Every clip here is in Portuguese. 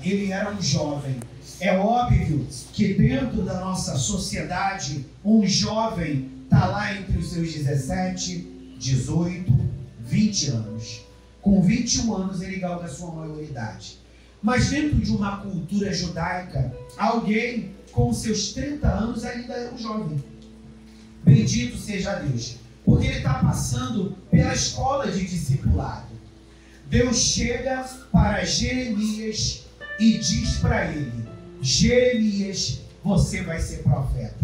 ele era um jovem. É óbvio que dentro da nossa sociedade, um jovem está lá entre os seus 17, 18, 20 anos. Com 21 anos ele galga a sua maioridade. Mas dentro de uma cultura judaica, alguém com seus 30 anos ainda é um jovem. Bendito seja Deus, porque ele está passando pela escola de discipulado. Deus chega para Jeremias e diz para ele: Jeremias, você vai ser profeta.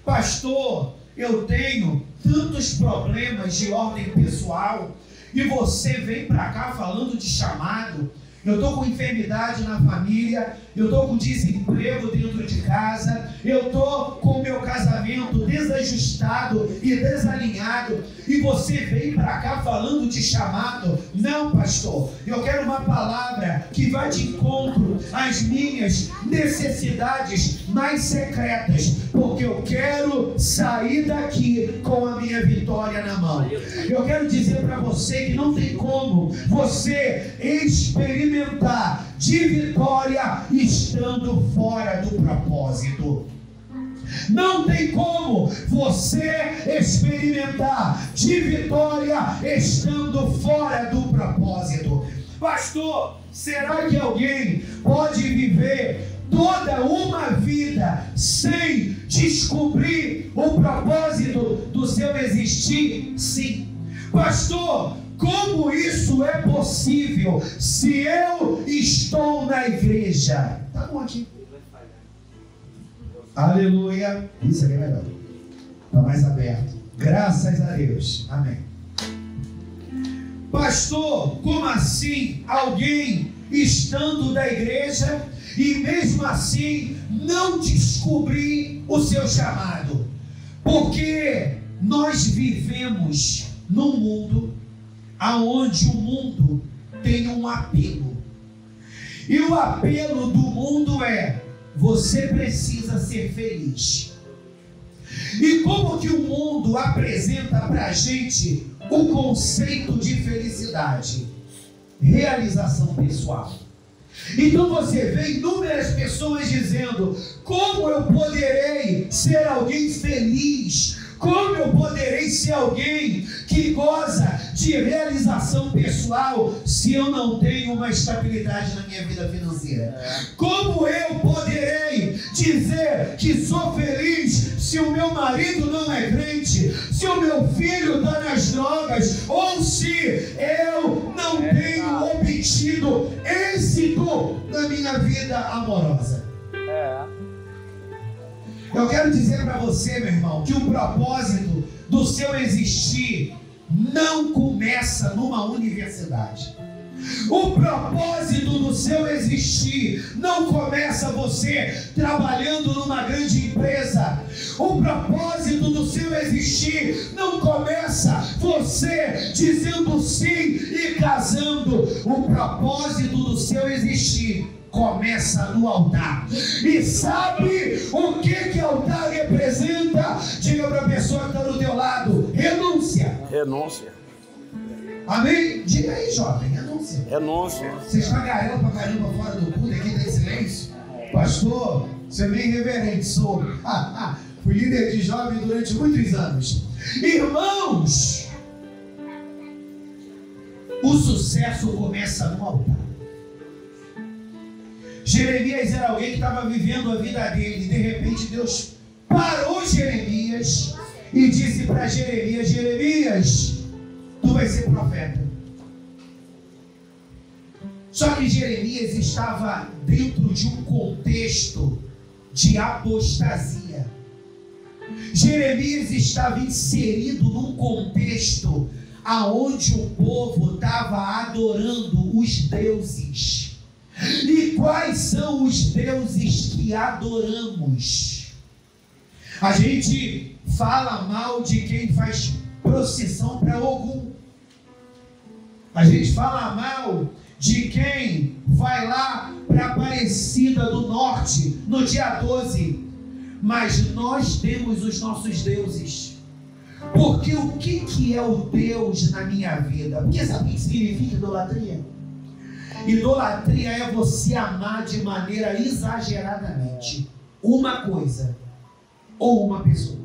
Pastor, eu tenho tantos problemas de ordem pessoal e você vem para cá falando de chamado. Eu estou com enfermidade na família, eu estou com desemprego dentro de casa, eu estou com meu casamento desajustado e desalinhado, e você vem para cá falando de chamado. Não, pastor, eu quero uma palavra que vá de encontro às minhas necessidades mais secretas, porque eu quero sair daqui com a minha vitória na mão. Eu quero dizer para você que não tem como você experimentar de vitória estando fora do propósito. Não tem como você experimentar de vitória estando fora do propósito. Pastor, será que alguém pode viver toda uma vida sem descobrir o propósito do seu existir? Sim. Pastor, como isso é possível se eu estou na igreja? Tá bom aqui. Aleluia. Isso aqui é melhor. Está mais aberto. Graças a Deus. Amém. Pastor, como assim alguém estando na igreja e mesmo assim não descobrir o seu chamado? Porque nós vivemos num mundo aonde o mundo tem um apelo. E o apelo do mundo é: você precisa ser feliz. E como que o mundo apresenta para a gente o conceito de felicidade? Realização pessoal. Então você vê inúmeras pessoas dizendo: como eu poderei ser alguém feliz? Como eu poderei ser alguém que goza de realização pessoal se eu não tenho uma estabilidade na minha vida financeira? Como eu poderei dizer que sou feliz se o meu marido não é crente, se o meu filho está nas drogas, ou se eu não tenho obtido êxito na minha vida amorosa? Eu quero dizer para você, meu irmão, que o propósito do seu existir não começa numa universidade. O propósito do seu existir não começa você trabalhando numa grande empresa. O propósito do seu existir não começa você dizendo sim e casando. O propósito do seu existir começa no altar. E sabe o que altar representa? Diga para a pessoa que está do teu lado: renúncia. Renúncia. Amém? Diga aí, jovem, renúncia. Renúncia. Você está garando pra caramba fora do culto, aqui tem silêncio? Pastor, você é bem irreverente, sou. Fui líder de jovem durante muitos anos. Irmãos, o sucesso começa no altar. Jeremias era alguém que estava vivendo a vida dele, e de repente Deus parou Jeremias e disse para Jeremias: Jeremias, tu vai ser profeta. Só que Jeremias estava dentro de um contexto de apostasia. Jeremias estava inserido num contexto aonde o povo estava adorando os deuses. E quais são os deuses que adoramos? A gente fala mal de quem faz procissão para Ogum. A gente fala mal de quem vai lá para Aparecida do Norte no dia 12. Mas nós temos os nossos deuses. Porque o que é o Deus na minha vida? Porque sabe o que significa idolatria? Idolatria é você amar de maneira exageradamente uma coisa ou uma pessoa.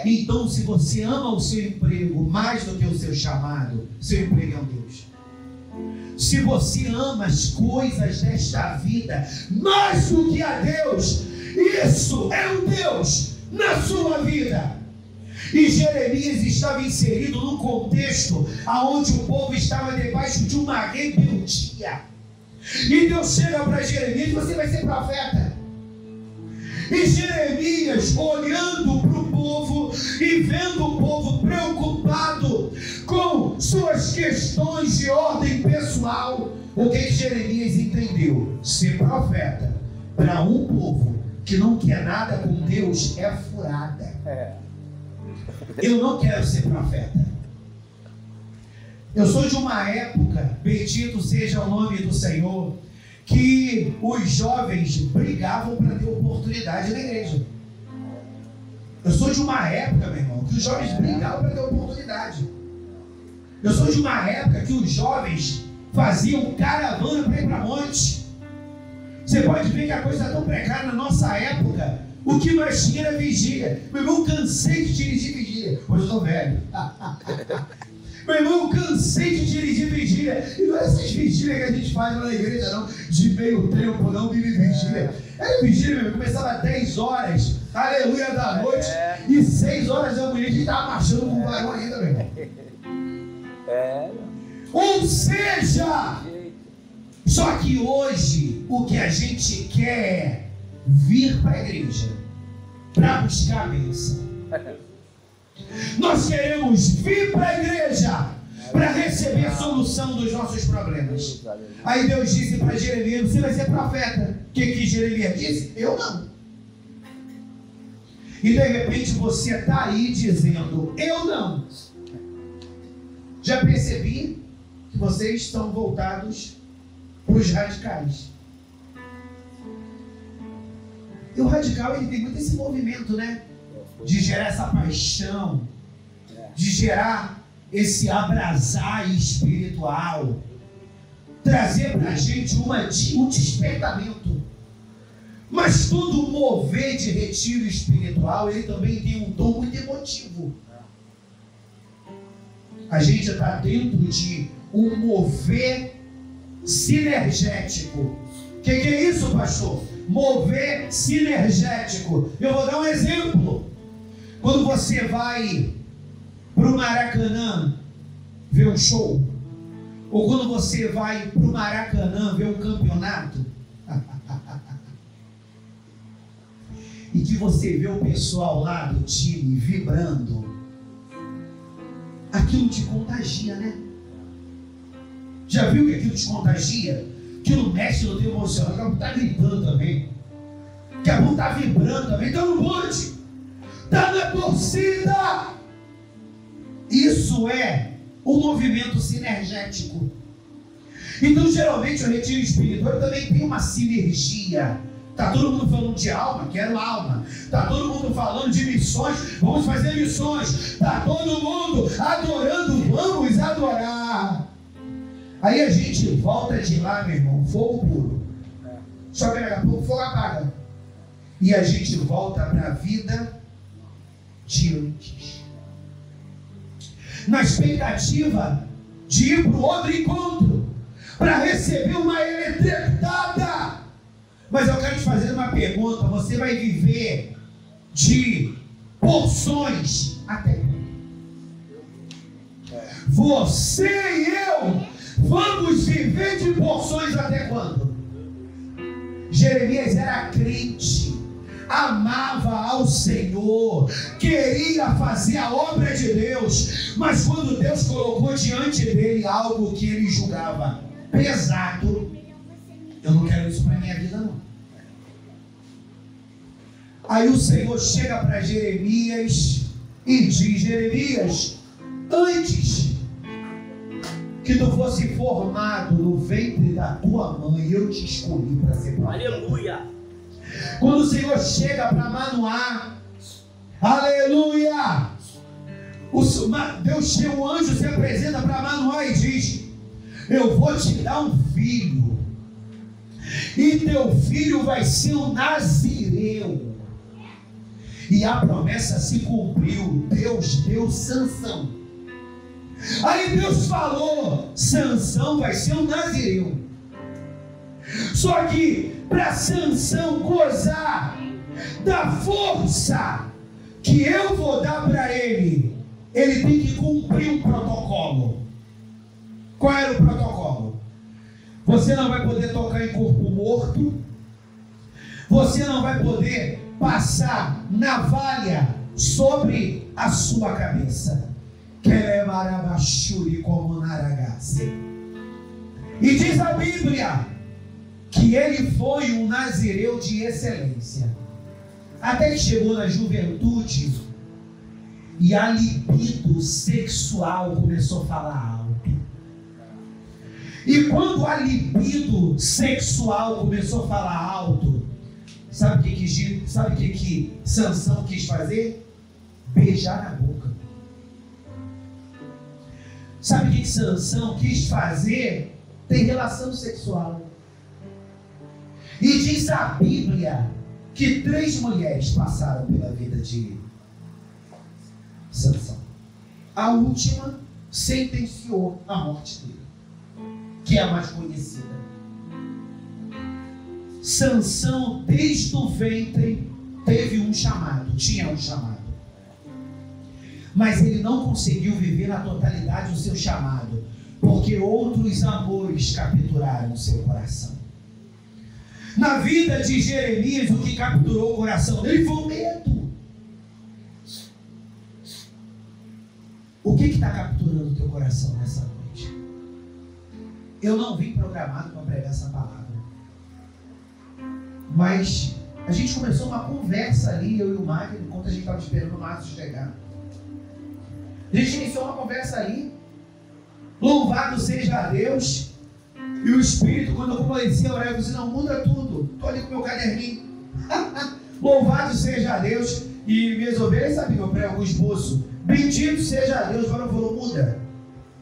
Então, se você ama o seu emprego mais do que o seu chamado, seu emprego é um Deus. Se você ama as coisas desta vida mais do que a Deus, isso é um Deus na sua vida. E Jeremias estava inserido num contexto onde o povo estava debaixo de uma rebeldia. E Deus chega para Jeremias: você vai ser profeta. E Jeremias, olhando para o povo e vendo o povo preocupado com suas questões de ordem pessoal, o que Jeremias entendeu? Ser profeta para um povo que não quer nada com Deus é furada. Eu não quero ser profeta. Eu sou de uma época, bendito seja o nome do Senhor, que os jovens brigavam para ter oportunidade na igreja. Eu sou de uma época, meu irmão, que os jovens brigavam para ter oportunidade. Eu sou de uma época que os jovens faziam caravana para ir para monte. Você pode ver que a coisa está tão precária na nossa época. O que nós tínhamos era vigília. Meu irmão, eu cansei de dirigir vigília. Hoje eu estou velho. Meu irmão, eu cansei de dirigir vigília. E não é essas vigílias que a gente faz lá na igreja, não. De meio tempo, não, vive vigília. Era vigília, meu irmão. Começava às 10 horas, aleluia, da noite. E 6 horas da manhã a gente estava marchando com o varão ainda, meu irmão. Ou seja, só que hoje o que a gente quer é vir para a igreja para buscar a bênção. Nós queremos vir para a igreja para receber a solução dos nossos problemas. Aí Deus disse para Jeremias: você vai ser profeta. O que Jeremias disse? Eu não. E de repente você está aí dizendo: eu não. Já percebi que vocês estão voltados para os radicais. E o radical, ele tem muito esse movimento, né? De gerar essa paixão, de gerar esse abrasar espiritual, trazer para a gente um despertamento. Mas todo mover de retiro espiritual, ele também tem um tom muito emotivo. A gente está dentro de um mover sinergético. O que é isso, pastor? Mover sinergético. Eu vou dar um exemplo. Quando você vai para o Maracanã ver um show, ou quando você vai para o Maracanã ver um campeonato, e que você vê o pessoal lá do time vibrando, aquilo te contagia, né? Já viu que aquilo te contagia? Aquilo mexe no teu emocional, daqui a pouco está gritando também, daqui a pouco está vibrando também, está no bonde, está na torcida. Isso é um movimento sinergético. Então, geralmente, o retiro espiritual também tem uma sinergia. Está todo mundo falando de alma, quero alma. Está todo mundo falando de missões, vamos fazer missões. Está todo mundo adorando, vamos adorar. Aí a gente volta de lá, meu irmão, fogo puro. Só que daqui a pouco o fogo apaga. E a gente volta para a vida de antes. Na expectativa de ir para o outro encontro, para receber uma eletrecada. Mas eu quero te fazer uma pergunta: você vai viver de porções até quando? Você e eu vamos viver de porções até quando? Jeremias era crente, amava ao Senhor, queria fazer a obra de Deus, mas quando Deus colocou diante dele algo que ele julgava pesado, eu não quero isso para minha vida, não. Aí o Senhor chega para Jeremias e diz: Jeremias, antes que tu fosse formado no ventre da tua mãe, eu te escolhi para ser profeta. Aleluia! Quando o Senhor chega para Manoá, aleluia! O anjo se apresenta para Manoá e diz: eu vou te dar um filho, e teu filho vai ser um nazireu. E a promessa se cumpriu. Deus deu Sansão. Aí Deus falou: Sansão vai ser um nazireu. Só que para Sansão gozar da força que eu vou dar para ele, ele tem que cumprir um protocolo. Qual era o protocolo? Você não vai poder tocar em corpo morto, você não vai poder passar navalha sobre a sua cabeça. E diz a Bíblia que ele foi um nazireu de excelência, até que chegou na juventude e a libido sexual começou a falar alto. E quando a libido sexual começou a falar alto, sabe o que Sansão quis fazer? Beijar na boca. Sabe o que Sansão quis fazer? Ter relação sexual. E diz a Bíblia que 3 mulheres passaram pela vida de Sansão. A última sentenciou a morte dele, que é a mais conhecida. Sansão, desde o ventre, teve um chamado, tinha um chamado. Mas ele não conseguiu viver na totalidade o seu chamado, porque outros amores capturaram o seu coração. Na vida de Jeremias, o que capturou o coração dele foi o medo. O que está capturando o teu coração nessa noite? Eu não vim programado para pregar essa palavra, mas a gente começou uma conversa ali, eu e o Magno, enquanto a gente estava esperando o Márcio chegar. A gente iniciou uma conversa ali. Louvado seja Deus. E o Espírito, quando eu comecei a orar, eu disse: não, muda tudo. Estou ali com o meu caderninho. Louvado seja Deus. E minhas ovelhas sabiam, eu prego o esboço. Bendito seja Deus. Agora falou: muda.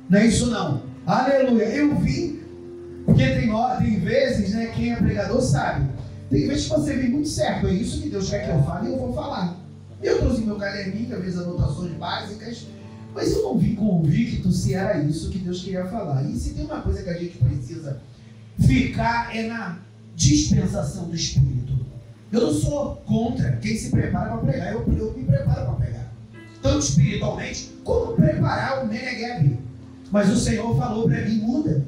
Não é isso não. Aleluia. Eu vi. Porque tem vezes, né, quem é pregador sabe. Tem vezes que você vem muito certo. É isso que Deus quer que eu fale e eu vou falar. Eu trouxe meu caderninho, às vezes anotações básicas. Mas eu não vim convicto se era isso que Deus queria falar. E se tem uma coisa que a gente precisa ficar é na dispensação do Espírito. Eu não sou contra quem se prepara para pregar. Eu me preparo para pregar, tanto espiritualmente como preparar o Menegheb. Mas o Senhor falou para mim: muda.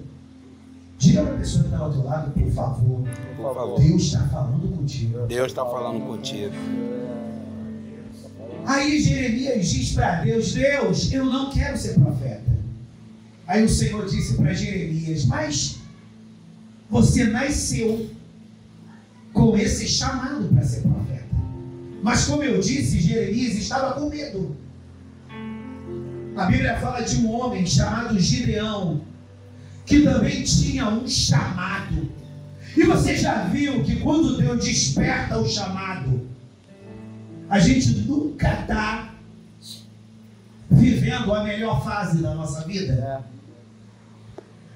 Diga para a pessoa que está ao teu lado, por favor. Por favor. Deus está falando contigo. Deus está falando contigo. Aí Jeremias diz para Deus: Deus, eu não quero ser profeta. Aí o Senhor disse para Jeremias: mas você nasceu com esse chamado para ser profeta. Mas como eu disse, Jeremias estava com medo. A Bíblia fala de um homem chamado Gideão, que também tinha um chamado. E você já viu que quando Deus desperta o chamado, a gente nunca está vivendo a melhor fase da nossa vida.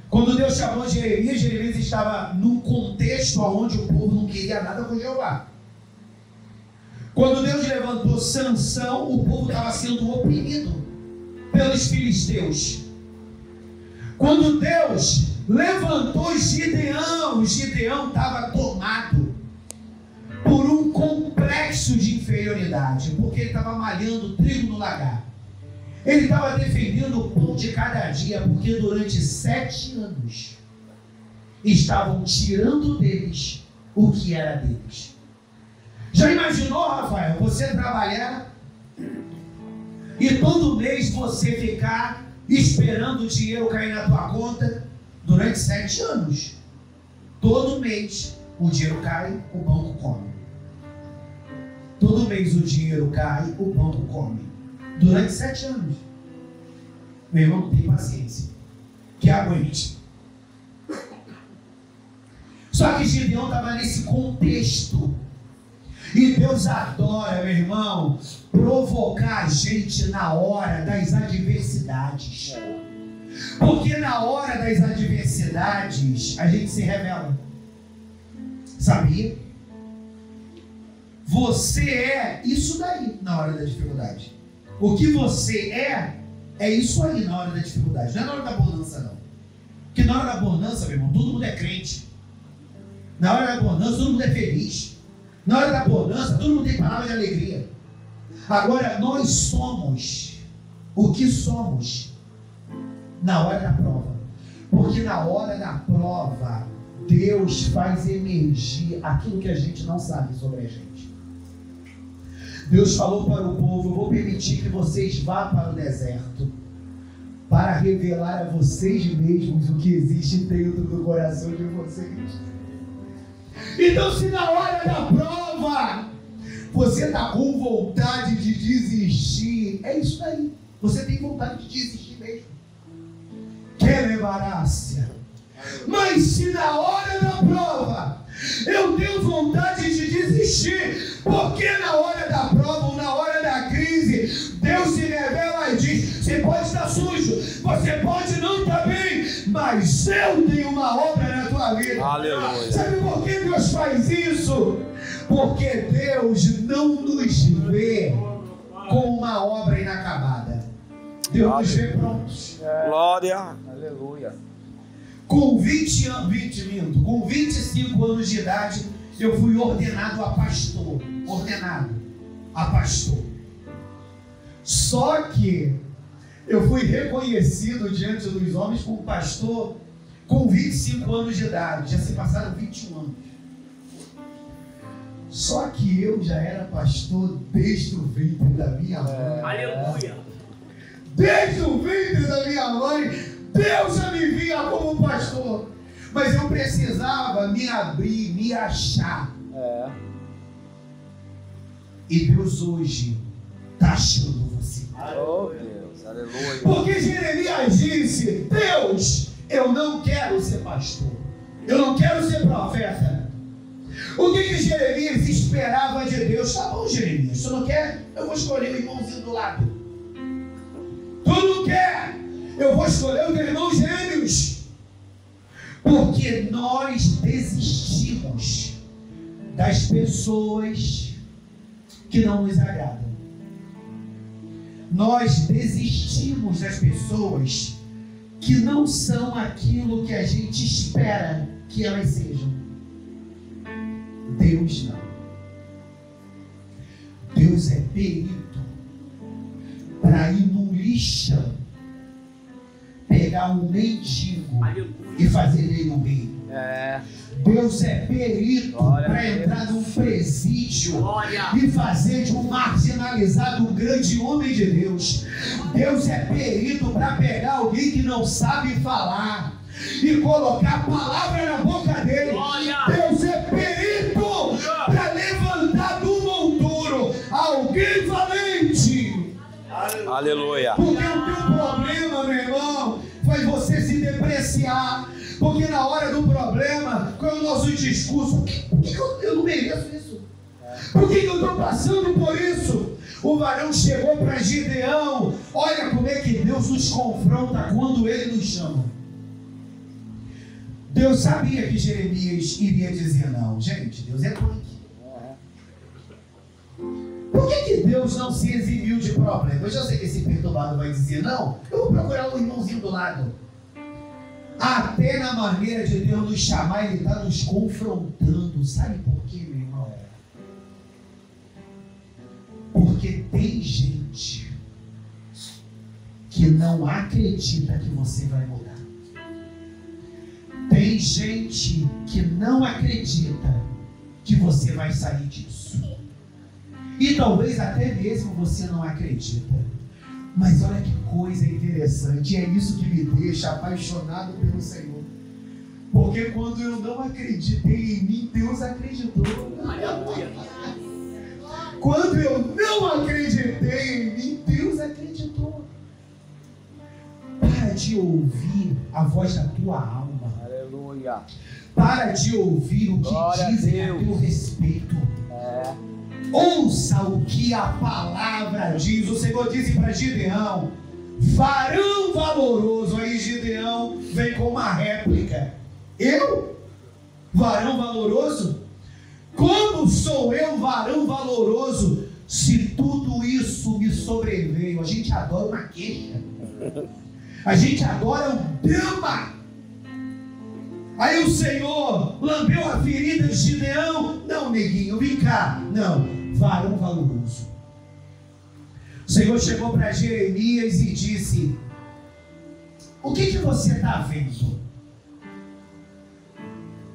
Quando Deus chamou Jeremias, Jeremias estava num contexto onde o povo não queria nada com Jeová. Quando Deus levantou Sansão, o povo estava sendo oprimido pelos filisteus. Quando Deus levantou Gideão, Gideão estava tomado por um complexo de inferioridade, porque ele estava malhando trigo no lagar. Ele estava defendendo o pão de cada dia, porque durante 7 anos estavam tirando deles o que era deles. Já imaginou, Rafael, você trabalhar e todo mês você ficar esperando o dinheiro cair na tua conta durante 7 anos? Todo mês o dinheiro cai, o banco come. Todo mês o dinheiro cai, o banco come. Durante 7 anos. Meu irmão, não tem paciência. Que aguente. Só que Gideão estava nesse contexto. E Deus adora, meu irmão, provocar a gente na hora das adversidades. Porque na hora das adversidades, a gente se revela. Sabia? Você é isso daí na hora da dificuldade. O que você é isso aí na hora da dificuldade. Não é na hora da bonança, não. Porque na hora da bonança, meu irmão, todo mundo é crente. Na hora da bonança, todo mundo é feliz. Na hora da bonança, todo mundo tem palavra de alegria. Agora, nós somos o que somos na hora da prova. Porque na hora da prova, Deus faz emergir aquilo que a gente não sabe sobre a gente. Deus falou para o povo: eu vou permitir que vocês vá para o deserto para revelar a vocês mesmos o que existe dentro do coração de vocês. Então, se na hora da prova você está com vontade de desistir, é isso aí. Você tem vontade de desistir mesmo. Quer levar-se? Mas se na hora da prova eu tenho vontade de desistir, porque na hora da prova ou na hora da crise, Deus se revela e diz: você pode estar sujo, você pode não estar bem, mas eu tenho uma obra na tua vida. Aleluia. Sabe por que Deus faz isso? Porque Deus não nos vê com uma obra inacabada. Deus nos vê prontos. Glória. Aleluia. Com 25 anos de idade, eu fui ordenado a pastor. Só que eu fui reconhecido diante dos homens como pastor com 25 anos de idade. Já se passaram 21 anos. Só que eu já era pastor desde o ventre da minha mãe. Aleluia. Desde o ventre da minha mãe, Deus já me via como pastor. Mas eu precisava me abrir, me achar. E Deus hoje está achando você. Oh, Deus, aleluia. Porque Jeremias disse: Deus, eu não quero ser pastor. Eu não quero ser profeta. O que Jeremias esperava de Deus? Tá bom, Jeremias, tu não quer? Eu vou escolher o irmãozinho do lado. Tu não quer? Eu vou escolher os irmãos gêmeos. Porque nós desistimos das pessoas que não nos agradam. Nós desistimos das pessoas que não são aquilo que a gente espera que elas sejam. Deus não. Deus é perito para ir no lixão, pegar um mendigo e fazer ele um rei. Deus é perito para entrar num presídio e fazer de um marginalizado um grande homem de Deus. Deus é perito para pegar alguém que não sabe falar e colocar a palavra na boca dele. Deus é perito para levantar do monturo alguém valente. Aleluia. Porque o teu problema, meu irmão, faz você se depreciar. Porque na hora do problema, qual é o nosso discurso? Por que eu não mereço isso? Por que eu estou passando por isso? O varão chegou para Gideão. Olha como é que Deus nos confronta quando Ele nos chama. Deus sabia que Jeremias iria dizer não. Gente, Deus é punk. Por que Deus não se eximiu de problema? Eu já sei que esse perturbado vai dizer não. Eu vou procurar o irmãozinho do lado. Até na maneira de Deus nos chamar, Ele está nos confrontando. Sabe por quê, meu irmão? Porque tem gente que não acredita que você vai mudar. Tem gente que não acredita que você vai sair disso. E talvez até mesmo você não acredita. Mas olha que coisa interessante, é isso que me deixa apaixonado pelo Senhor. Porque quando eu não acreditei em mim, Deus acreditou. Quando eu não acreditei em mim, Deus acreditou. Para de ouvir a voz da tua alma. Aleluia. Para de ouvir o que Glória dizem a a Deus. teu respeito. Ouça o que a palavra diz. O Senhor disse para Gideão: varão valoroso. Aí Gideão vem com uma réplica. Eu? Varão valoroso? Como sou eu varão valoroso se tudo isso me sobreveio? A gente adora uma queixa. A gente adora um drama. Aí o Senhor lambeu a ferida de Gideão. Não, neguinho, vem cá. Não, varão valoroso. O Senhor chegou para Jeremias e disse: o que você está vendo?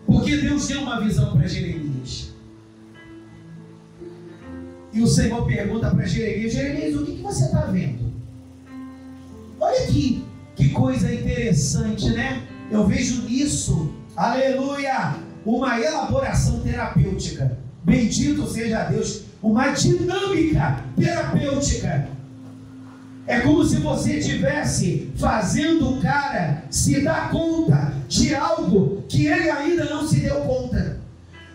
Porque Deus deu uma visão para Jeremias. E o Senhor pergunta para Jeremias: Jeremias, o que você está vendo? Olha aqui, que coisa interessante, né? Eu vejo nisso, aleluia, uma elaboração terapêutica. Bendito seja Deus, uma dinâmica terapêutica. É como se você estivesse fazendo o cara se dar conta de algo que ele ainda não se deu conta.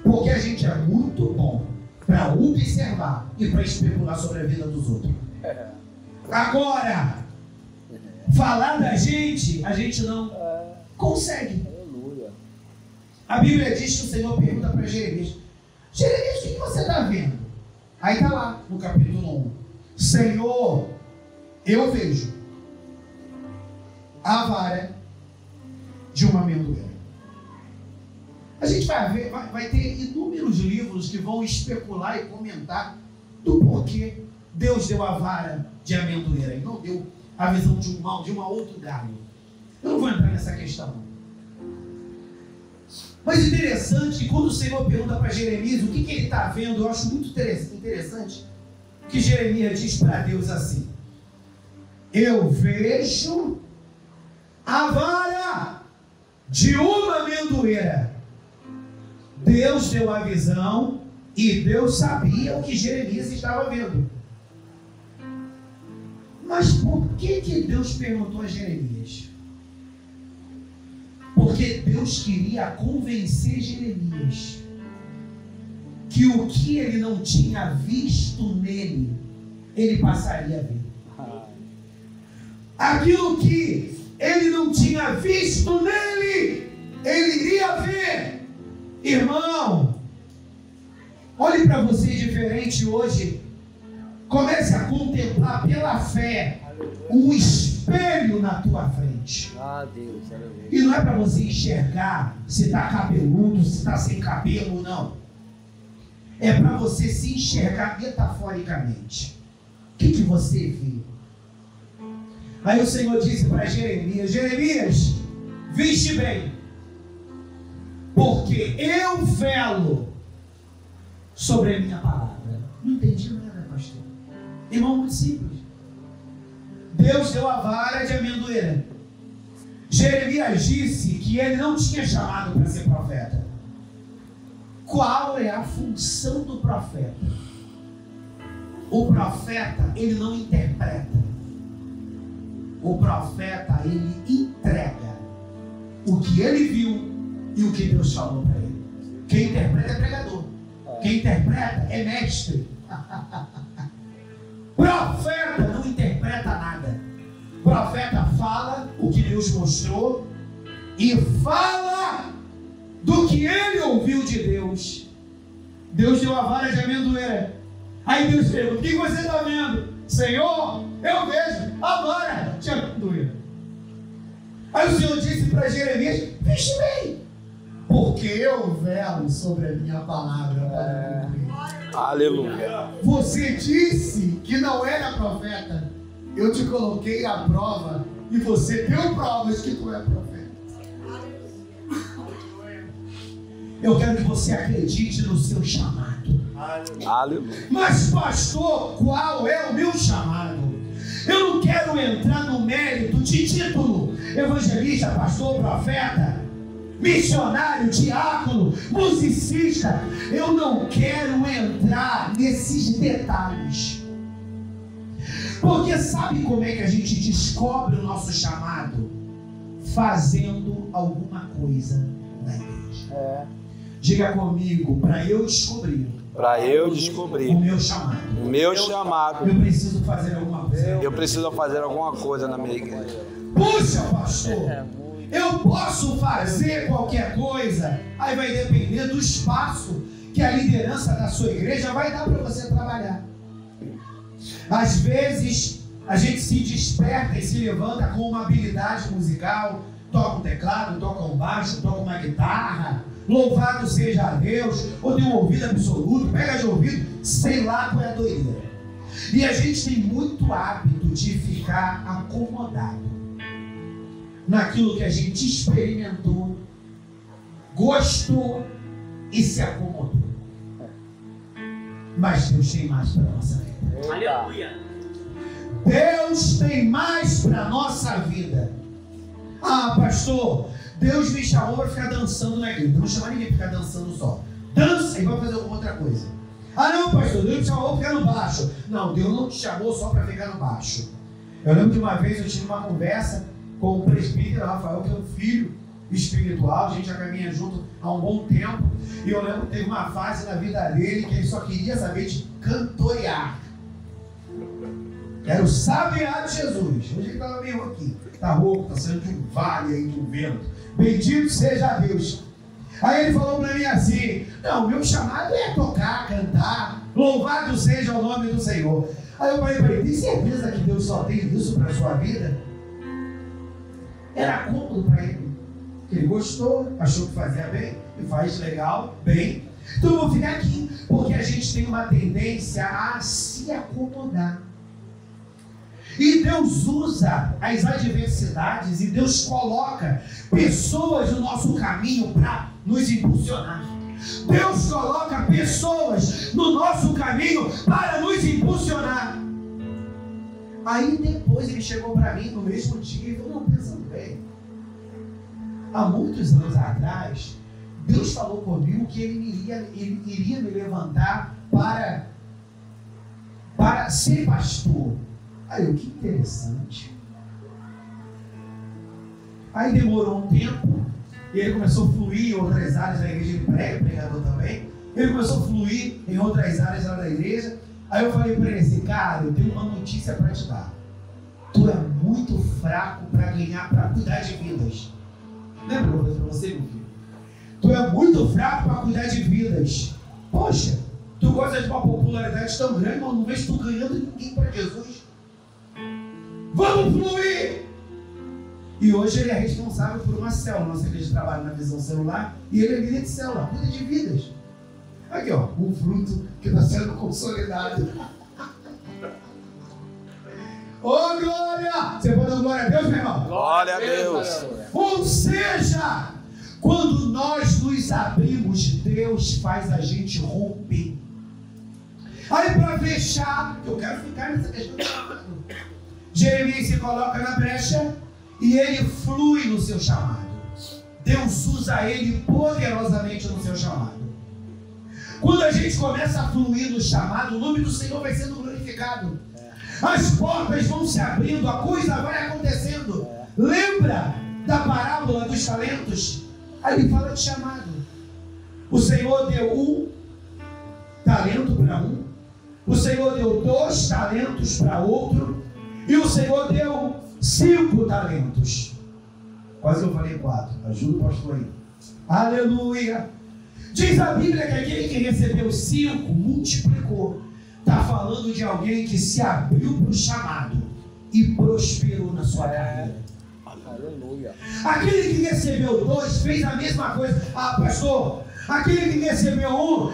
Porque a gente é muito bom para observar e para especular sobre a vida dos outros. Agora, falar da gente, a gente não consegue. A Bíblia diz que o Senhor pergunta para Jeremias: Jeremias, o que você está vendo? Aí está lá no capítulo 1: Senhor, eu vejo a vara de uma amendoeira. A gente vai ter inúmeros livros que vão especular e comentar do porquê Deus deu a vara de amendoeira e não deu a visão de um outro galho. Eu não vou entrar nessa questão. Mas interessante que quando o Senhor pergunta para Jeremias o que ele está vendo, eu acho muito interessante que Jeremias diz para Deus assim: eu vejo a vara de uma amendoeira. Deus deu a visão e Deus sabia o que Jeremias estava vendo. Mas por que Deus perguntou a Jeremias? Porque Deus queria convencer Jeremias que o que ele não tinha visto nele, ele passaria a ver. Aquilo que ele não tinha visto nele, ele iria ver. Irmão, olhe para você diferente hoje. Comece a contemplar pela fé um espelho na tua frente. E não é para você enxergar se está cabeludo, se está sem cabelo, não. É para você se enxergar metaforicamente. O que você vê? Aí o Senhor disse para Jeremias: Jeremias, viste bem, porque eu velo sobre a minha palavra. Não entendi nada, pastor. Irmão, muito simples. Deus deu a vara de amendoeira. Jeremias disse que ele não tinha chamado para ser profeta. Qual é a função do profeta? O profeta, ele não interpreta. O profeta, ele entrega o que ele viu e o que Deus falou para ele. Quem interpreta é pregador. Quem interpreta é mestre. Profeta não interpreta nada. Profeta fala o que Deus mostrou e fala do que ele ouviu de Deus. Deus deu a vara de amendoeira. Aí Deus pergunta: o que você está vendo? Senhor, eu vejo a vara de amendoeira. Aí o Senhor disse para Jeremias: viste bem, porque eu velo sobre a minha palavra para cumprir. Aleluia. Você disse que não era profeta. Eu te coloquei à prova e você deu provas que tu é profeta. Eu quero que você acredite no seu chamado. Aleluia. Mas pastor, qual é o meu chamado? Eu não quero entrar no mérito de título: evangelista, pastor, profeta, missionário, diácono, musicista. Eu não quero entrar nesses detalhes. Porque sabe como é que a gente descobre o nosso chamado? Fazendo alguma coisa na igreja. Diga comigo: para eu descobrir Para eu descobrir o meu chamado. o meu chamado. Eu preciso fazer alguma coisa. Eu preciso fazer alguma coisa na minha igreja. Puxa, pastor, eu posso fazer qualquer coisa. Aí vai depender do espaço que a liderança da sua igreja vai dar para você trabalhar. Às vezes a gente se desperta e se levanta com uma habilidade musical, toca um teclado, toca um baixo, toca uma guitarra, louvado seja a Deus, ou tem um ouvido absoluto, pega de ouvido, sei lá qual é a doideira. E a gente tem muito hábito de ficar acomodado naquilo que a gente experimentou, gostou e se acomodou. Mas Deus tem mais para a nossa vida. Aleluia. Deus tem mais para a nossa vida. Ah, pastor, Deus me chamou para ficar dançando na igreja. Não chama ninguém para ficar dançando só. Dança e vai fazer alguma outra coisa. Ah, não, pastor, Deus me chamou para ficar no baixo. Não, Deus não te chamou só para ficar no baixo. Eu lembro que uma vez eu tive uma conversa com o presbítero Rafael, que é um filho espiritual. A gente já caminha junto há um bom tempo. E eu lembro que teve uma fase na vida dele que ele só queria saber de cantorear. Era o sabiá de Jesus. Hoje ele estava meio aqui. Está rouco, está saindo de um vale aí, de um vento. Bendito seja Deus. Aí ele falou para mim assim: não, meu chamado é tocar, cantar. Louvado seja o nome do Senhor. Aí eu falei para ele: tem certeza que Deus só tem isso para a sua vida? Era cômodo para ele. Ele gostou, achou que fazia bem, e faz legal, bem. Então eu vou ficar aqui, porque a gente tem uma tendência a se acomodar. E Deus usa as adversidades e Deus coloca pessoas no nosso caminho para nos impulsionar. Deus coloca pessoas no nosso caminho para nos impulsionar. Aí depois ele chegou para mim no mesmo dia e falou: não, pensando bem, há muitos anos atrás, Deus falou comigo que ele iria me levantar para ser pastor. Aí eu, que interessante. Aí demorou um tempo, e ele começou a fluir em outras áreas da igreja. Ele prega, pregador também. Ele começou a fluir em outras áreas lá da igreja. Aí eu falei para ele assim: cara, eu tenho uma notícia para te dar. Tu é muito fraco para ganhar, para cuidar de vidas. Lembra que eu falei para você, meu filho? Tu é muito fraco para cuidar de vidas. Poxa, tu gosta de uma popularidade tão grande, mas não vejo tu ganhando ninguém para Jesus. Vamos fluir! E hoje ele é responsável por uma célula. Nossa igreja trabalha na visão celular e ele é líder de célula, cuida de vidas. Aqui, ó, um fruto que está sendo consolidado. Ô, glória! Você pode dar glória a Deus, meu irmão? Glória a Deus. Ou seja, quando nós nos abrimos, Deus faz a gente romper. Aí, para fechar, eu quero ficar nessa questão. Jeremias se coloca na brecha e ele flui no seu chamado. Deus usa ele poderosamente no seu chamado. Quando a gente começa a fluir no chamado, o nome do Senhor vai sendo glorificado. As portas vão se abrindo, a coisa vai acontecendo. Lembra da parábola dos talentos? Aí ele fala de chamado. O Senhor deu 1 talento para um, o Senhor deu 2 talentos para outro, e o Senhor deu 5 talentos. Quase eu falei 4. Ajuda o pastor aí. Aleluia. Diz a Bíblia que aquele que recebeu 5 multiplicou. Está falando de alguém que se abriu para o chamado e prosperou na sua carreira. Aleluia. Aquele que recebeu 2 fez a mesma coisa. Ah, pastor, aquele que recebeu 1,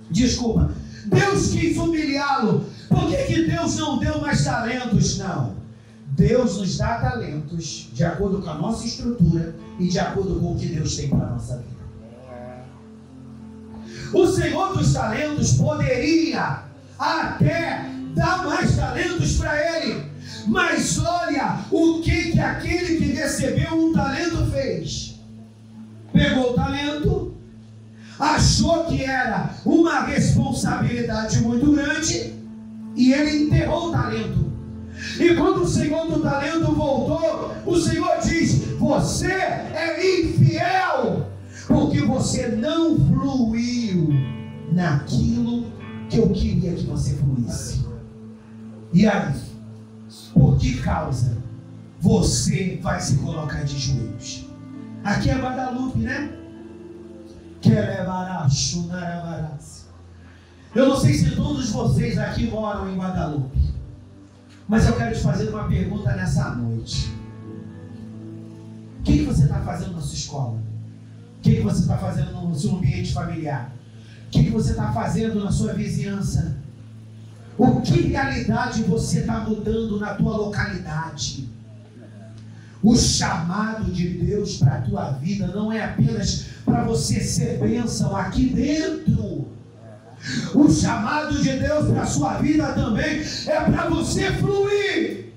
desculpa, Deus quis humilhá-lo. Por que Deus não deu mais talentos? Não. Deus nos dá talentos de acordo com a nossa estrutura e de acordo com o que Deus tem para a nossa vida. O Senhor dos talentos poderia até dar mais talentos para ele. Mas olha o que aquele que recebeu 1 talento fez. Pegou o talento, achou que era uma responsabilidade muito grande e ele enterrou o talento. E quando o Senhor do talento voltou, o Senhor diz: você é infiel, porque você não fluiu naquilo que eu queria que você fluísse. E aí, por que causa você vai se colocar de joelhos? Aqui é Guadalupe, né? Eu não sei se todos vocês aqui moram em Guadalupe, mas eu quero te fazer uma pergunta nessa noite. O que você está fazendo na sua escola? O que você está fazendo no seu ambiente familiar? O que você está fazendo na sua vizinhança? O que realidade você está mudando na tua localidade? O chamado de Deus para a tua vida não é apenas para você ser bênção aqui dentro. O chamado de Deus para a sua vida também é para você fluir.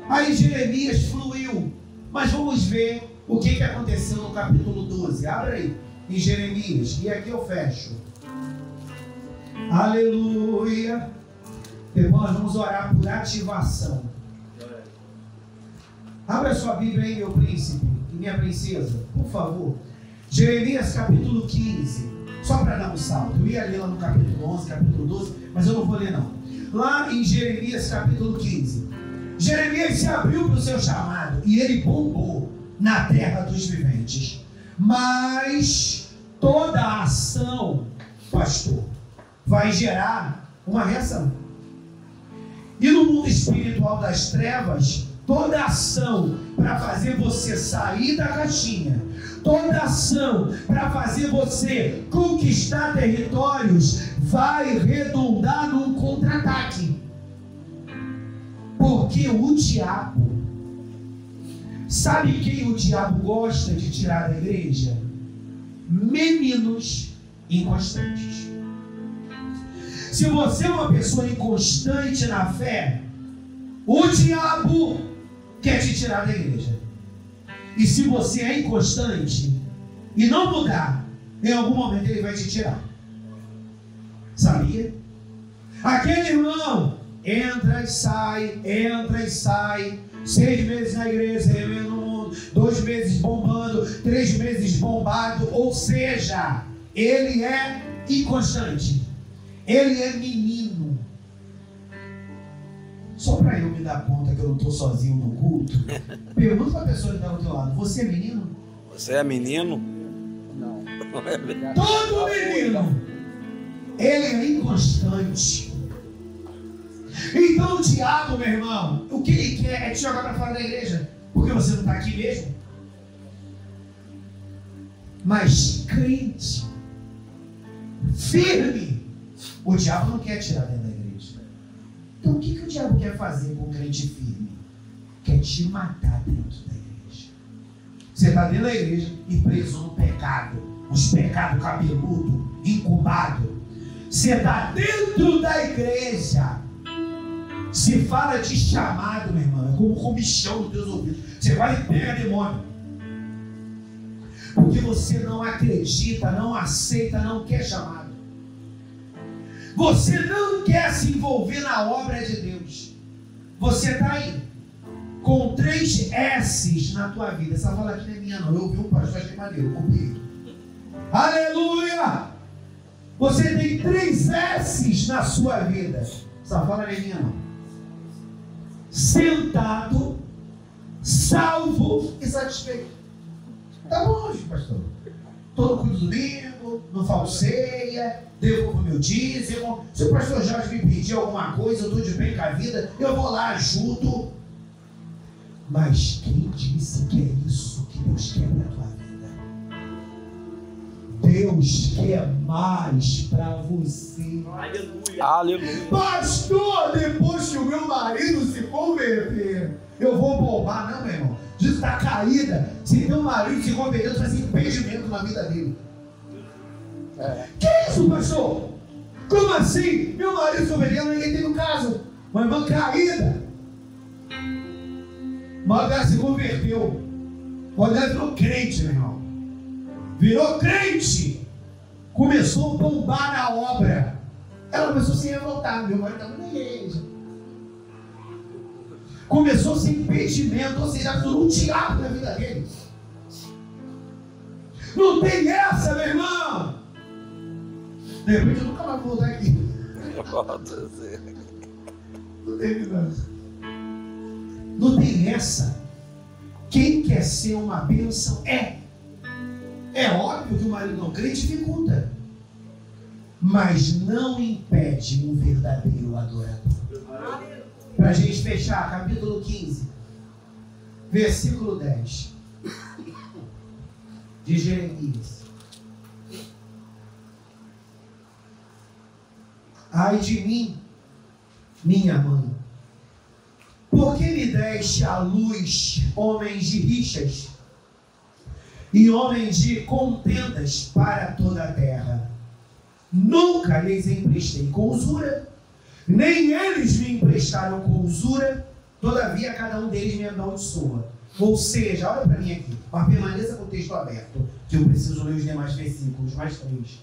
Aí Jeremias fluiu. Mas vamos ver o que aconteceu no capítulo 12. Abre aí, em Jeremias. E aqui eu fecho. Aleluia. Depois nós vamos orar por ativação. Abra a sua Bíblia aí, meu príncipe e minha princesa, por favor. Jeremias capítulo 15. Só para dar um salto. Eu ia ler lá no capítulo 11, capítulo 12, mas eu não vou ler não. Lá em Jeremias capítulo 15. Jeremias se abriu para o seu chamado e ele bombou na terra dos viventes. Mas toda a ação, pastor, vai gerar uma reação. E no mundo espiritual das trevas, toda ação para fazer você sair da caixinha, toda ação para fazer você conquistar territórios, vai redundar num contra-ataque. Porque o diabo, sabe quem o diabo gosta de tirar da igreja? Meninos inconstantes. Se você é uma pessoa inconstante na fé, o diabo quer te tirar da igreja. E se você é inconstante e não mudar, em algum momento ele vai te tirar. Sabia? Aquele irmão entra e sai, 6 meses na igreja, revendo o mundo, 2 meses bombando, 3 meses bombado, ou seja, ele é inconstante, ele é menino. Só para eu me dar conta que eu não estou sozinho no culto, pergunta para a pessoa que está ao teu lado: você é menino? Você é menino? Não. Todo menino, ele é inconstante. Então o diabo, meu irmão, o que ele quer é te jogar para fora da igreja, porque você não está aqui mesmo. Mas crente firme, o diabo não quer tirar dentro da igreja. Então o que o diabo quer fazer com o crente firme? Quer te matar dentro da igreja. Você está dentro da igreja e preso no pecado, os pecados cabeludos, incubado. Você está dentro da igreja. Se fala de chamado, meu irmão, é como comichão nos teus ouvidos. Você vai e pega demônio. Porque você não acredita, não aceita, não quer chamado. Você não quer se envolver na obra de Deus. Você está aí com 3 S's na tua vida. Essa fala aqui não é minha não. Eu ouvi um pastor, achei maneiro, comigo. Aleluia! Você tem 3 S's na sua vida. Essa fala não é minha não. Sentado, salvo e satisfeito. Tá bom, pastor. Todo culto do domingo, não falo ceia, devolvo meu dízimo. Se o pastor Jorge me pedir alguma coisa, eu estou de bem com a vida, eu vou lá, ajudo. Mas quem disse que é isso que Deus quer para a tua vida? Deus quer mais para você. Aleluia. Pastor, depois que o meu marido se converter, eu vou bombar. Não, meu irmão. Diz está caída. Se teu marido se converter, tu faz impedimento na vida dele. Que isso, pastor? Como assim? Meu marido se converteu, ninguém tem no caso. Uma irmã caída. Mas ela se converteu. Quando ela virou crente, meu irmão. Virou crente. Começou a bombar na obra. Ela começou a se revoltar. Meu marido estava na igreja. Começou a ser impedimento, ou seja, virou um diabo na vida dele. Não tem essa, meu irmão. De repente eu nunca mais vou voltar aqui. Não tem nada. Não tem essa. Quem quer ser uma bênção é. É óbvio que o marido não crente dificulta, mas não impede um verdadeiro adorador. Para a gente fechar, capítulo 15, versículo 10 de Jeremias. Ai de mim, minha mãe, por que me deste à luz homens de rixas e homens de contendas para toda a terra? Nunca lhes emprestei com usura, nem eles me emprestaram com usura, todavia cada um deles me amaldiçoa. Ou seja, olha para mim aqui, mas permaneça com o texto aberto, que eu preciso ler os demais versículos, mais 3.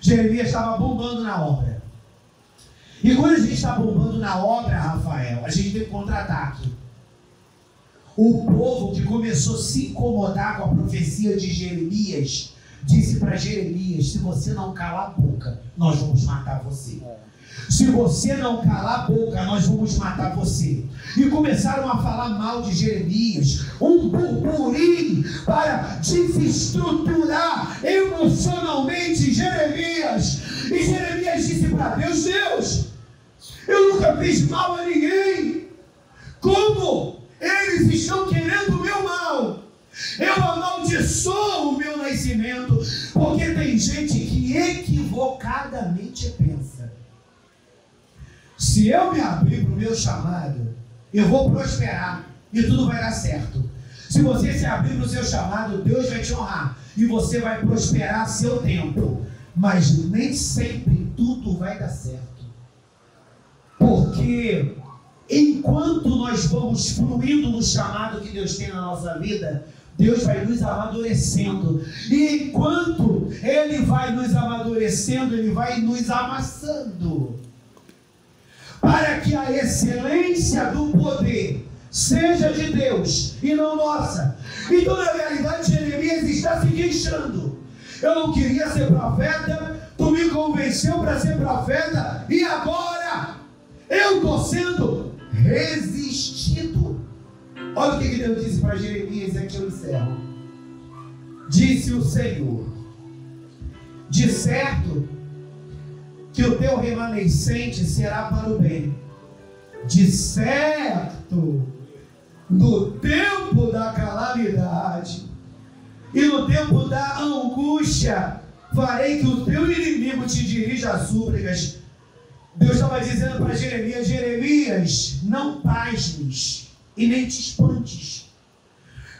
Jeremias estava bombando na obra. E quando a gente está bombando na obra, Rafael, a gente tem contra-ataque. O povo que começou a se incomodar com a profecia de Jeremias, disse para Jeremias: se você não calar a boca, nós vamos matar você. Se você não calar a boca, nós vamos matar você. E começaram a falar mal de Jeremias, um burburinho para desestruturar emocionalmente Jeremias. E Jeremias disse para Deus: Deus, eu nunca fiz mal a ninguém. Como eles estão querendo o meu mal? Eu amaldiçoo o meu nascimento, porque tem gente que equivocadamente pensa: se eu me abrir para o meu chamado, eu vou prosperar e tudo vai dar certo. Se você se abrir para o seu chamado, Deus vai te honrar e você vai prosperar a seu tempo. Mas nem sempre tudo vai dar certo. Porque enquanto nós vamos fluindo no chamado que Deus tem na nossa vida, Deus vai nos amadurecendo. E enquanto Ele vai nos amadurecendo, Ele vai nos amassando, para que a excelência do poder seja de Deus e não nossa. Então, na realidade, Jeremias está se queixando: eu não queria ser profeta, tu me convenceu para ser profeta, e agora eu estou sendo resistido. Olha o que Deus disse para Jeremias, e aqui eu encerro. Disse o Senhor: de certo que o teu remanescente será para o bem. De certo, no tempo da calamidade e no tempo da angústia, farei que o teu inimigo te dirija a súplicas. Deus estava dizendo para Jeremias: Jeremias, não pasmes e nem te espantes.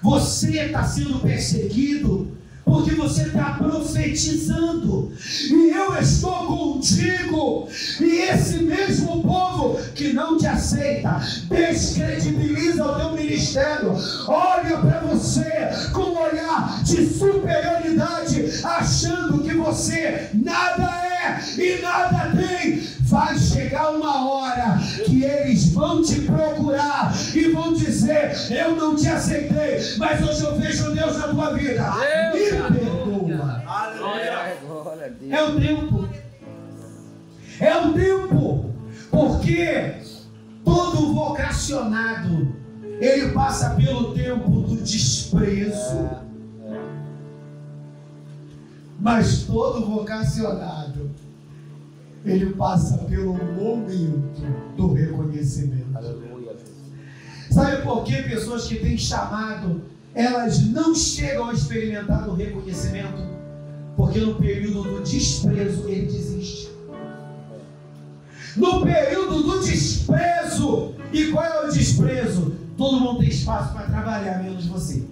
Você está sendo perseguido porque você está profetizando, e eu estou contigo. E esse mesmo povo que não te aceita, descredibiliza o teu ministério, olha para você com um olhar de superioridade, achando que você nada é e nada tem. Vai chegar uma hora que eles vão te procurar e vão dizer: eu não te aceitei, mas hoje eu vejo Deus na tua vida. Me perdoa. É o tempo. É o tempo. Porque todo vocacionado, ele passa pelo tempo do desprezo. Mas todo vocacionado, ele passa pelo momento do reconhecimento. Sabe por que pessoas que têm chamado, elas não chegam a experimentar o reconhecimento? Porque no período do desprezo ele desiste. No período do desprezo, e qual é o desprezo? Todo mundo tem espaço para trabalhar, menos você.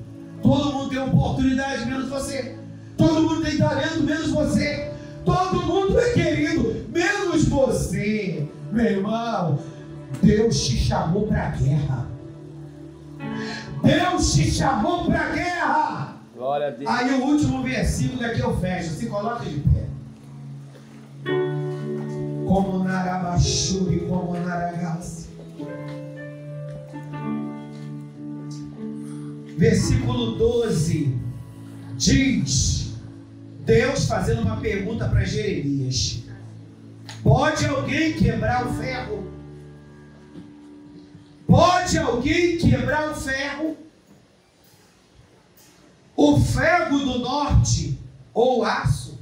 Todo mundo tem oportunidade, menos você. Todo mundo tem talento, menos você. Todo mundo é querido, menos você. Meu irmão, Deus te chamou para a guerra. Deus te chamou para a guerra. Glória a Deus. Aí o último versículo daqui eu fecho. Se coloca de pé. Como Narabachuri, como Naragás. Versículo 12 Diz Deus fazendo uma pergunta para Jeremias: pode alguém quebrar o ferro? Pode alguém quebrar o ferro? O ferro do norte ou o aço?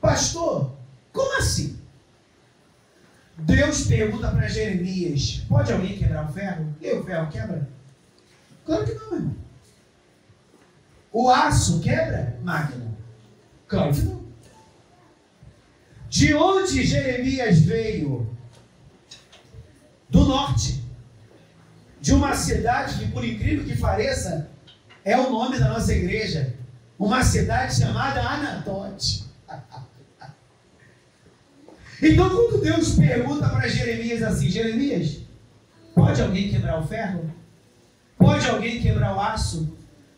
Pastor, como assim? Deus pergunta para Jeremias: pode alguém quebrar o ferro? E o ferro quebra? Claro que não, irmão. O aço quebra máquina? Claro que não. De onde Jeremias veio? Do norte. De uma cidade que, por incrível que pareça, é o nome da nossa igreja. Uma cidade chamada Anatote. Então, quando Deus pergunta para Jeremias assim: Jeremias, pode alguém quebrar o ferro? Pode alguém quebrar o aço?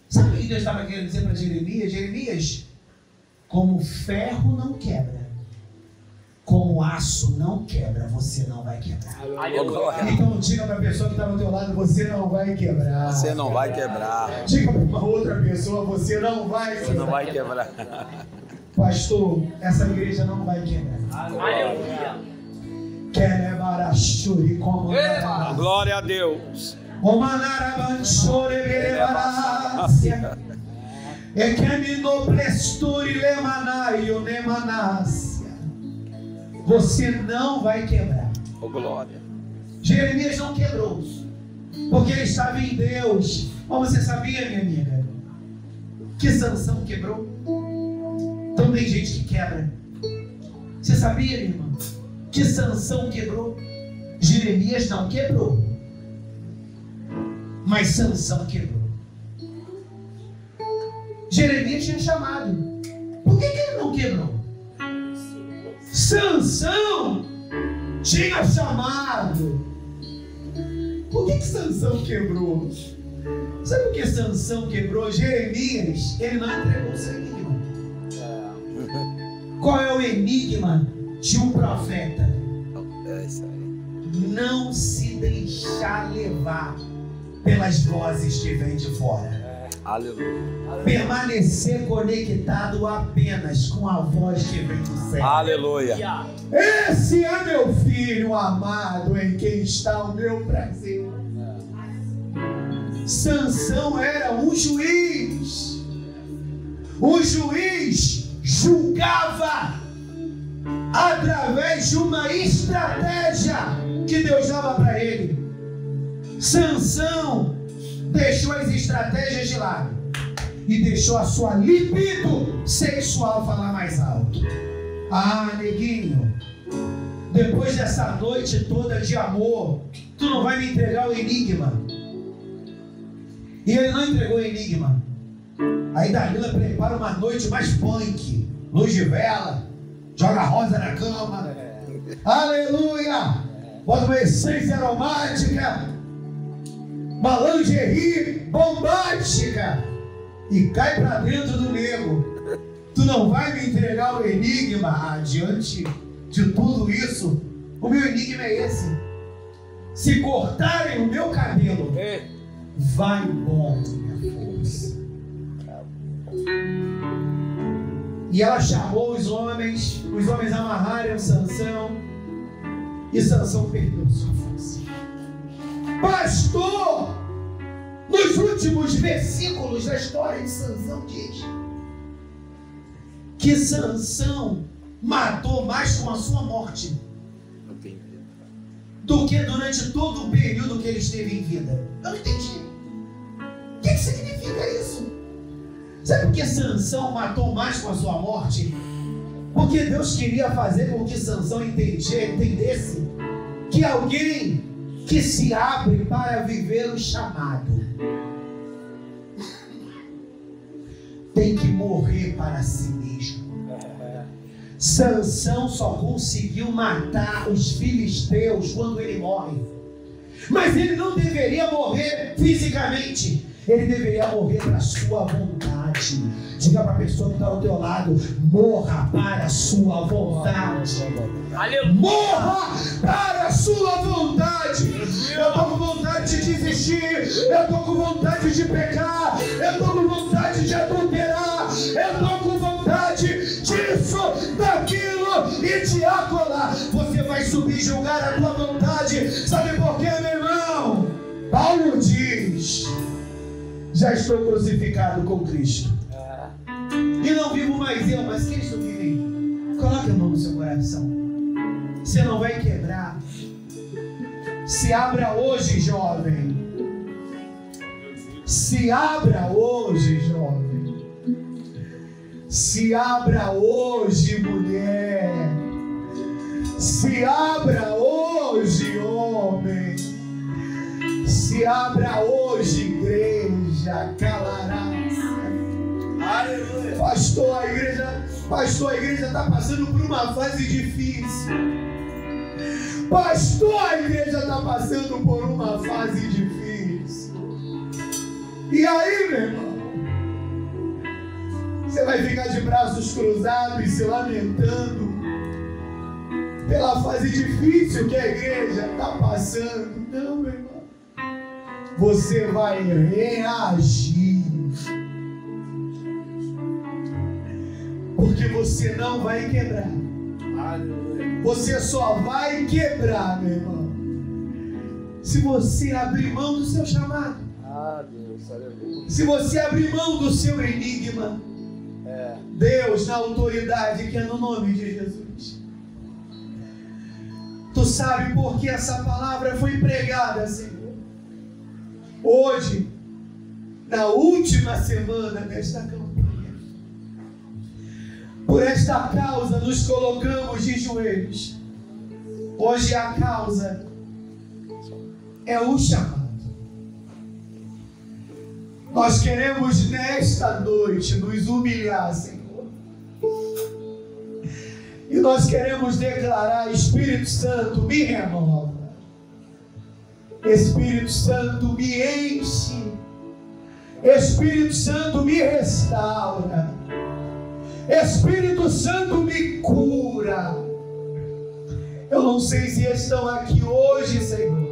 Sabe o que Deus estava querendo dizer para Jeremias? Jeremias, como o ferro não quebra, como o aço não quebra, você não vai quebrar. Então diga para a pessoa que está ao teu lado: você não vai quebrar. Você não vai quebrar. Diga para uma outra pessoa: você não vai quebrar. Você não vai quebrar. Pastor, essa igreja não vai quebrar. Aleluia. Glória a Deus. Você não vai quebrar. Oh, glória. Jeremias não quebrou, porque ele estava em Deus. Mas você sabia, minha amiga, que Sansão quebrou? Então tem gente que quebra. Você sabia, minha irmã, que Sansão quebrou? Jeremias não quebrou, mas Sansão quebrou. Jeremias tinha chamado. Por que ele não quebrou? Sansão tinha chamado. Por que Sansão quebrou? Sabe por que Sansão quebrou? Jeremias, ele não entregou o seu enigma. Qual é o enigma de um profeta? É isso aí. Não se deixar levar pelas vozes que vêm de fora. Aleluia. Permanecer conectado apenas com a voz que vem do céu. Aleluia. Esse é meu filho amado, em quem está o meu prazer. Sansão era um juiz. O juiz julgava através de uma estratégia que Deus dava para ele. Sansão deixou as estratégias de lado e deixou a sua libido sexual falar mais alto. Ah, neguinho, depois dessa noite toda de amor, tu não vai me entregar o enigma. E ele não entregou o enigma. Aí Dalila prepara uma noite mais punk, luz de vela, joga rosa na cama, aleluia, bota uma essência aromática, uma lingerie bombástica e cai para dentro do nego. Tu não vai me entregar o enigma. Diante de tudo isso, o meu enigma é esse: se cortarem o meu cabelo, vai embora minha força. E ela chamou os homens amarraram Sansão, e Sansão perdeu sua força. Pastor, nos últimos versículos da história de Sansão diz que Sansão matou mais com a sua morte do que durante todo o período que ele esteve em vida. Eu não entendi. O que significa isso? Sabe por que Sansão matou mais com a sua morte? Porque Deus queria fazer com que Sansão entendesse que alguém que se abre para viver o chamado tem que morrer para si mesmo. Sansão só conseguiu matar os filisteus quando ele morre, mas ele não deveria morrer fisicamente, ele deveria morrer para a sua vontade. Diga para a pessoa que está ao teu lado: morra para a sua vontade. Morra para a sua vontade. Eu estou com vontade de desistir, eu estou com vontade de pecar, eu estou com vontade de adulterar, eu estou com vontade disso, daquilo e de acolá. Você vai subjugar a tua vontade. Sabe por quê, meu irmão? Paulo diz: já estou crucificado com Cristo. E não vivo mais eu, mas Cristo vive em mim. Coloque a mão no seu coração. Você não vai quebrar. Se abra hoje, jovem. Se abra hoje, jovem. Se abra hoje, mulher. Se abra hoje, homem. Se abra hoje, igreja. Calará-se. Aleluia. Pastor, a igreja está passando por uma fase difícil. Pastor, a igreja está passando por uma fase difícil. E aí, meu irmão? Você vai ficar de braços cruzados e se lamentando pela fase difícil que a igreja está passando? Não, meu irmão. Você vai reagir. Porque você não vai quebrar. Você só vai quebrar, meu irmão, se você abrir mão do seu chamado. Se você abrir mão do seu enigma. Deus, na autoridade que é no nome de Jesus. Tu sabe por que essa palavra foi pregada, Senhor? Hoje, na última semana desta campanha. Por esta causa nos colocamos de joelhos. Hoje a causa é o chamado. Nós queremos nesta noite nos humilhar, Senhor. E nós queremos declarar: Espírito Santo, me renova. Espírito Santo, me enche. Espírito Santo, me restaura. Espírito Santo, me cura. Eu não sei se estão aqui hoje, Senhor,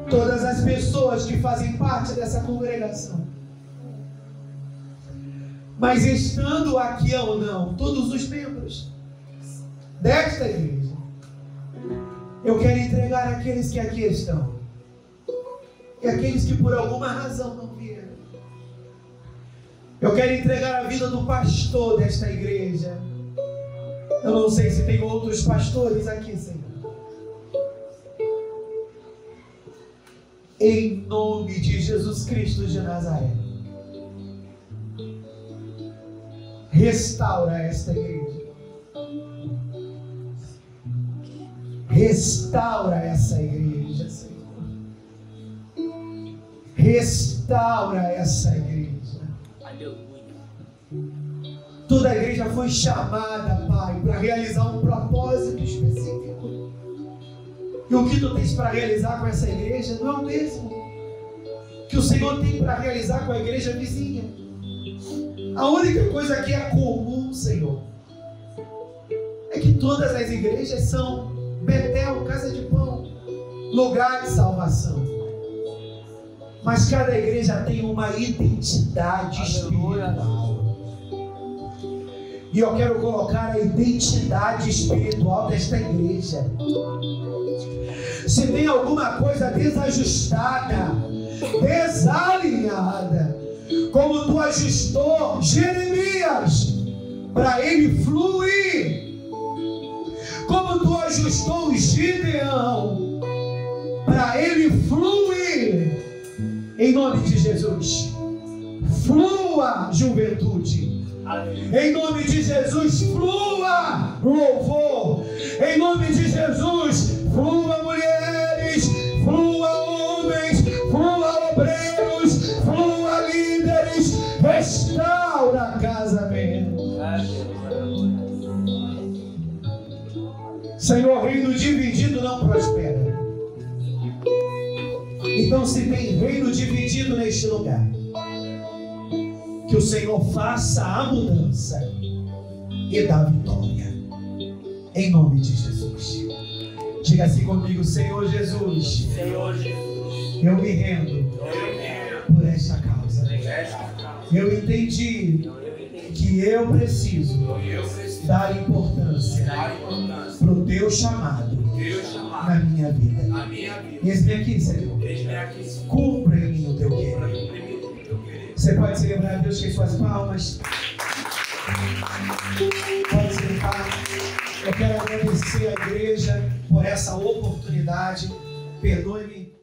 todas as pessoas que fazem parte dessa congregação, mas estando aqui ou não, todos os membros desta igreja, eu quero entregar aqueles que aqui estão e aqueles que por alguma razão não vieram. Eu quero entregar a vida do pastor desta igreja. Eu não sei se tem outros pastores aqui, Senhor. Em nome de Jesus Cristo de Nazaré, restaura esta igreja. Restaura essa igreja, Senhor. Restaura essa igreja. Toda a igreja foi chamada, Pai, para realizar um propósito específico. E o que tu tens para realizar com essa igreja não é o mesmo que o Senhor tem para realizar com a igreja vizinha. A única coisa que é comum, Senhor, é que todas as igrejas são Betel, casa de pão, lugar de salvação. Mas cada igreja tem uma identidade espiritual. E eu quero colocar a identidade espiritual desta igreja. Se tem alguma coisa desajustada, desalinhada, como tu ajustou Jeremias para ele fluir, como tu ajustou Gideão para ele fluir, em nome de Jesus, flua juventude. Em nome de Jesus, flua louvor. Em nome de Jesus, flua mulheres, flua homens, flua obreiros, flua líderes. Restaura casamento. Senhor, reino dividido não prospera. Então, se tem reino dividido neste lugar, que o Senhor faça a mudança e dá vitória, em nome de Jesus. Diga assim comigo: Senhor Jesus, eu me rendo por esta causa. Eu entendi que eu preciso dar importância para o teu chamado na minha vida. Eis-me aqui, Senhor. Cumpra em mim o teu querer. Você pode celebrar a Deus com as suas palmas. Pode sentar. Eu quero agradecer à igreja por essa oportunidade. Perdoe-me